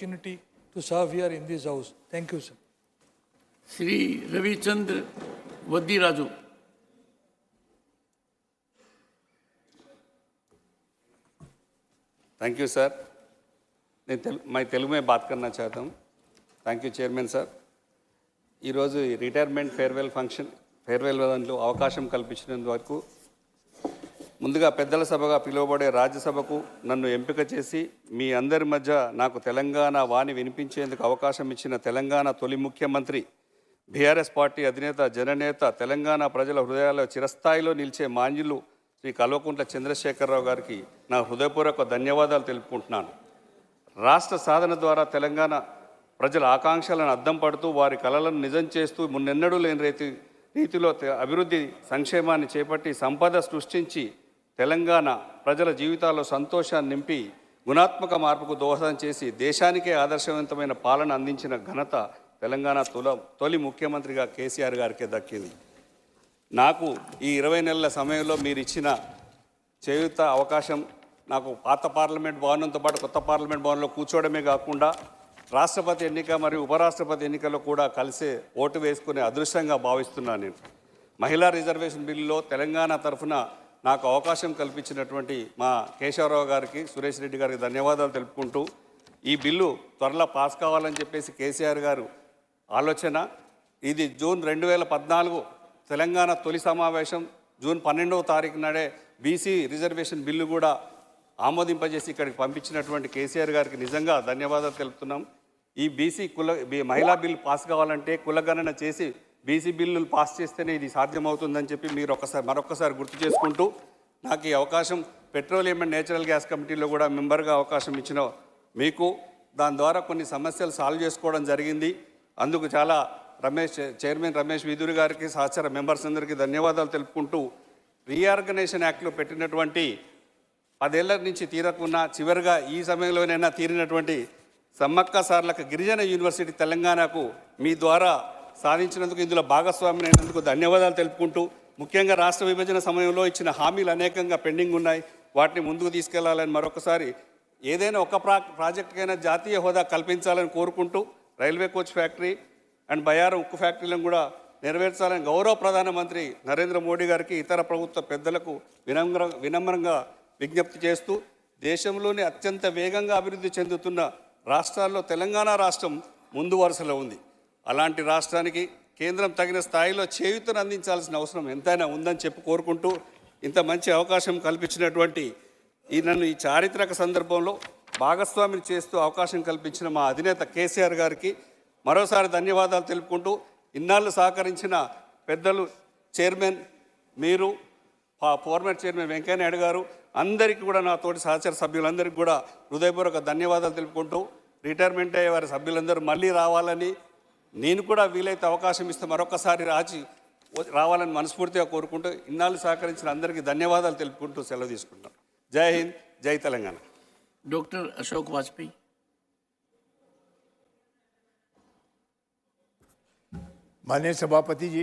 opportunity to serve here in this house. Thank you, sir. Shri Ravichandra Vadiraju. Thank you sir मैं तेलुगु में बात करना चाहता हूँ थैंक यू चेयरमैन सर ఈరోజు రిటైర్మెంట్ ఫేర్వెల్ దాంట్లో అవకాశం కల్పించినందుకు ముందుగా పెద్దల సభగా పిలువబడే రాజ్యసభకు నన్ను ఎంపిక చేసి మీ అందరి మధ్య నాకు తెలంగాణ వాణి వినిపించేందుకు అవకాశం ఇచ్చిన తెలంగాణ తొలి ముఖ్యమంత్రి బీఆర్ఎస్ పార్టీ అధినేత జననేత తెలంగాణ ప్రజల హృదయాల్లో చిరస్థాయిలో నిలిచే మాన్యులు శ్రీ కల్వకుంట్ల చంద్రశేఖరరావు గారికి నా హృదయపూర్వక ధన్యవాదాలు తెలుపుకుంటున్నాను. రాష్ట్ర సాధన ద్వారా తెలంగాణ ప్రజల ఆకాంక్షలను అద్దం పడుతూ వారి కలలను నిజం చేస్తూ మున్నెన్నడూ లేని రీతిలో అభివృద్ధి సంక్షేమాన్ని చేపట్టి సంపద సృష్టించి తెలంగాణ ప్రజల జీవితాల్లో సంతోషాన్ని నింపి గుణాత్మక మార్పుకు దోహదం చేసి దేశానికే ఆదర్శవంతమైన పాలన అందించిన ఘనత తెలంగాణ తొలి ముఖ్యమంత్రిగా కేసీఆర్ గారికే దక్కింది. నాకు ఈ 20 నెలల సమయంలో మీరు ఇచ్చిన చేయూత అవకాశం నాకు పాత పార్లమెంట్ భవనంతో పాటు కొత్త పార్లమెంట్ భవన్లో కూర్చోవడమే కాకుండా రాష్ట్రపతి ఎన్నిక మరియు ఉపరాష్ట్రపతి ఎన్నికల్లో కూడా కలిసే ఓటు వేసుకునే అదృష్టంగా భావిస్తున్నాను. నేను మహిళా రిజర్వేషన్ బిల్లులో తెలంగాణ తరఫున నాకు అవకాశం కల్పించినటువంటి మా కేశవరావు గారికి సురేష్ రెడ్డి గారికి ధన్యవాదాలు తెలుపుకుంటూ ఈ బిల్లు త్వరలో పాస్ కావాలని చెప్పేసి కేసీఆర్ గారు ఆలోచన. ఇది జూన్ 2014 తెలంగాణ తొలి సమావేశం జూన్ 12వ తారీఖు నాడే బీసీ రిజర్వేషన్ బిల్లు కూడా ఆమోదింపజేసి ఇక్కడికి పంపించినటువంటి కేసీఆర్ గారికి నిజంగా ధన్యవాదాలు తెలుపుతున్నాం. ఈ మహిళా బిల్లు పాస్ కావాలంటే కులగణన చేసి బీసీ బిల్లులు పాస్ చేస్తేనే ఇది సాధ్యమవుతుందని చెప్పి మీరు మరొకసారి గుర్తు చేసుకుంటూ నాకు ఈ అవకాశం పెట్రోలియం అండ్ నేచురల్ గ్యాస్ కమిటీలో కూడా మెంబర్గా అవకాశం ఇచ్చిన మీకు దాని ద్వారా కొన్ని సమస్యలు సాల్వ్ చేసుకోవడం జరిగింది. అందుకు చాలా చైర్మన్ రమేష్ విదూరి గారికి సహచర మెంబర్స్ అందరికీ ధన్యవాదాలు తెలుపుకుంటూ రీఆర్గనైజేషన్ యాక్ట్లో పెట్టినటువంటి 10 ఏళ్ల నుంచి తీరకున్నా చివరిగా ఈ సమయంలోనైనా తీరినటువంటి సమ్మక్క సార్లక గిరిజన యూనివర్సిటీ తెలంగాణకు మీ ద్వారా సాధించినందుకు ఇందులో భాగస్వామి అయినందుకు ధన్యవాదాలు తెలుపుకుంటూ ముఖ్యంగా రాష్ట్ర విభజన సమయంలో ఇచ్చిన హామీలు అనేకంగా పెండింగ్ ఉన్నాయి, వాటిని ముందుకు తీసుకెళ్లాలని మరొకసారి ఏదైనా ఒక ప్రాజెక్టుకైనా జాతీయ హోదా కల్పించాలని కోరుకుంటూ railway coach factory and Bayyaram ఉక్కు ఫ్యాక్టరీలను కూడా నెరవేర్చాలని గౌరవ ప్రధానమంత్రి నరేంద్ర మోడీ గారికి ఇతర ప్రభుత్వ పెద్దలకు వినమ్రంగా విజ్ఞప్తి చేస్తూ దేశంలోనే అత్యంత వేగంగా అభివృద్ధి చెందుతున్న రాష్ట్రాల్లో తెలంగాణ రాష్ట్రం ముందు వరుసలో ఉంది. అలాంటి రాష్ట్రానికి కేంద్రం తగిన స్థాయిలో చేయూతను అందించాల్సిన అవసరం ఎంతైనా ఉందని చెప్పి కోరుకుంటూ ఇంత మంచి అవకాశం కల్పించినటువంటి నన్ను ఈ చారిత్రక సందర్భంలో భాగస్వామిని చేస్తూ అవకాశం కల్పించిన మా అధినేత కేసీఆర్ గారికి మరోసారి ధన్యవాదాలు తెలుపుకుంటూ ఇన్నాళ్ళు సహకరించిన పెద్దలు చైర్మన్ మీరు ఫార్మర్ చైర్మన్ వెంకయ్య నాయుడు గారు అందరికీ కూడా నా తోటి సహచర సభ్యులందరికీ కూడా హృదయపూర్వక ధన్యవాదాలు తెలుపుకుంటూ రిటైర్మెంట్ అయ్యే వారి సభ్యులందరూ మళ్ళీ రావాలని నేను కూడా వీలైతే అవకాశం ఇస్తే మరొకసారి రావాలని మనస్ఫూర్తిగా కోరుకుంటూ ఇన్నాళ్ళు సహకరించిన అందరికీ ధన్యవాదాలు తెలుపుకుంటూ సెలవు తీసుకుంటాం. జై హింద్, జై తెలంగాణ. डॉक्टर अशोक वाजपेयी. माननीय सभापति जी,